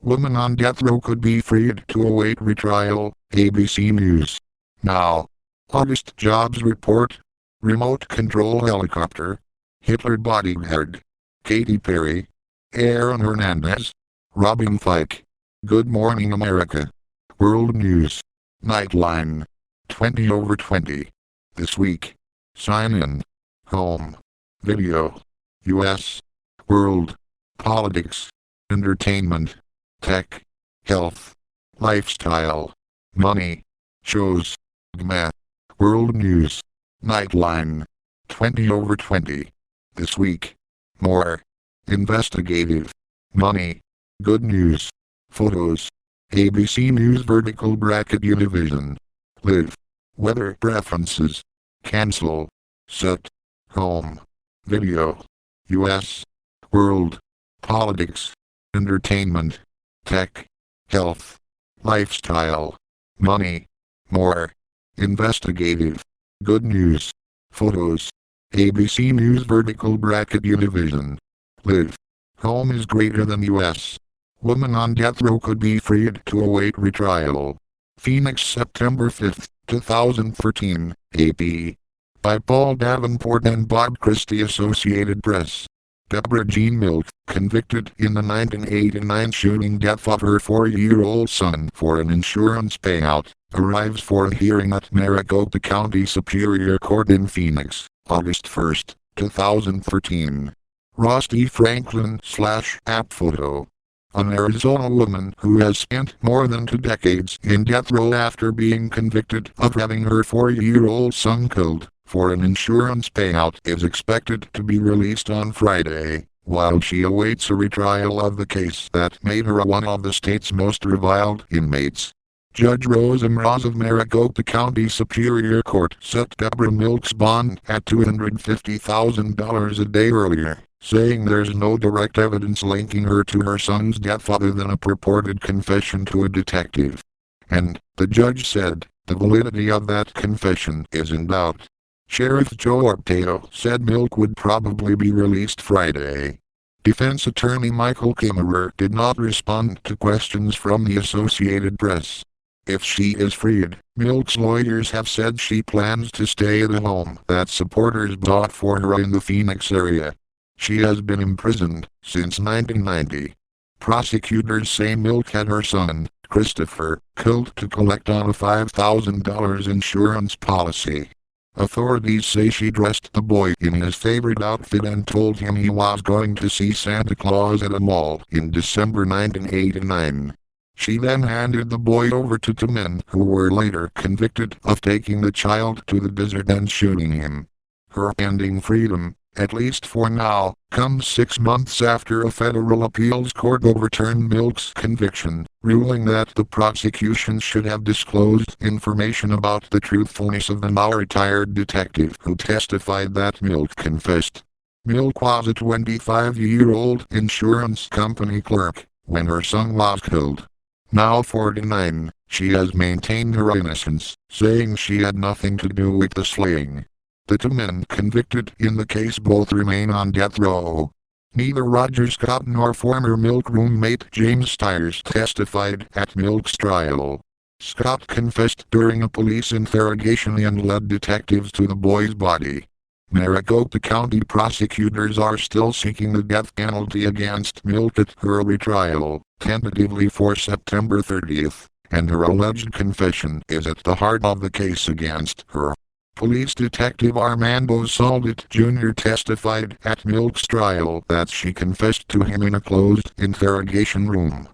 Woman on death row could be freed to await retrial, ABC News. Now. August jobs report. Remote control helicopter. Hitler bodyguard. Katy Perry. Aaron Hernandez. Robin Thicke. Good Morning America. World News. Nightline. 20/20. This week. Sign in. Home. Video. U.S. World. Politics. Entertainment. Tech. Health. Lifestyle. Money. Shows. Math. World News. Nightline. 20/20. This week. More. Investigative. Money. Good news. Photos. ABC News vertical bracket Univision. Live. Weather preferences. Cancel. Set. Home. Video. U.S. World. Politics. Entertainment. Tech. Health. Lifestyle. Money. More. Investigative. Good news. Photos. ABC News vertical bracket Univision. Live. Home is greater than U.S. Woman on death row could be freed to await retrial. Phoenix, September 5, 2013, AP. By Paul Davenport and Bob Christie, Associated Press. Deborah Jean Milk, convicted in the 1989 shooting death of her 4-year-old son for an insurance payout, arrives for a hearing at Maricopa County Superior Court in Phoenix, August 1, 2013. Ross D. Franklin / app photo. An Arizona woman who has spent more than 2 decades in death row after being convicted of having her 4-year-old son killed for an insurance payout is expected to be released on Friday, while she awaits a retrial of the case that made her one of the state's most reviled inmates. Judge Rose Mraz of Maricopa County Superior Court set Deborah Milk's bond at $250,000 a day earlier, saying there's no direct evidence linking her to her son's death other than a purported confession to a detective. And, the judge said, the validity of that confession is in doubt. Sheriff Joe Arpaio said Milk would probably be released Friday. Defense attorney Michael Kimmerer did not respond to questions from the Associated Press. If she is freed, Milk's lawyers have said she plans to stay at a home that supporters bought for her in the Phoenix area. She has been imprisoned since 1990. Prosecutors say Milk had her son, Christopher, killed to collect on a $5,000 insurance policy. Authorities say she dressed the boy in his favorite outfit and told him he was going to see Santa Claus at a mall in December 1989. She then handed the boy over to 2 men who were later convicted of taking the child to the desert and shooting him. Her pending freedom, at least for now, comes 6 months after a federal appeals court overturned Milk's conviction, ruling that the prosecution should have disclosed information about the truthfulness of the now-retired detective who testified that Milk confessed. Milk was a 25-year-old insurance company clerk when her son was killed. Now 49, she has maintained her innocence, saying she had nothing to do with the slaying. The 2 men convicted in the case both remain on death row. Neither Roger Scott nor former Milk roommate James Stiers testified at Milk's trial. Scott confessed during a police interrogation and led detectives to the boy's body. Maricopa County prosecutors are still seeking the death penalty against Milk at her retrial, tentatively for September 30th, and her alleged confession is at the heart of the case against her. Police Detective Armando Saldit Jr. testified at Milk's trial that she confessed to him in a closed interrogation room.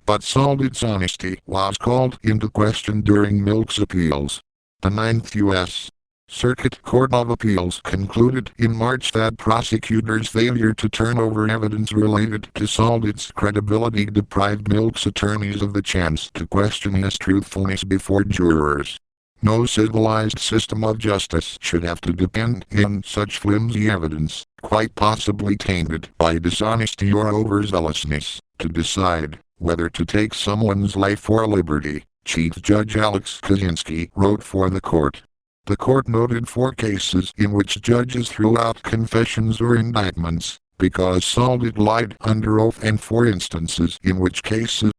But Saldit's honesty was called into question during Milk's appeals. The 9th U.S. Circuit Court of Appeals concluded in March that prosecutors' failure to turn over evidence related to Saldit's credibility deprived Milk's attorneys of the chance to question his truthfulness before jurors. No civilized system of justice should have to depend on such flimsy evidence, quite possibly tainted by dishonesty or overzealousness, to decide whether to take someone's life or liberty, Chief Judge Alex Kaczynski wrote for the court. The court noted 4 cases in which judges threw out confessions or indictments because Saldit lied under oath and 4 instances in which cases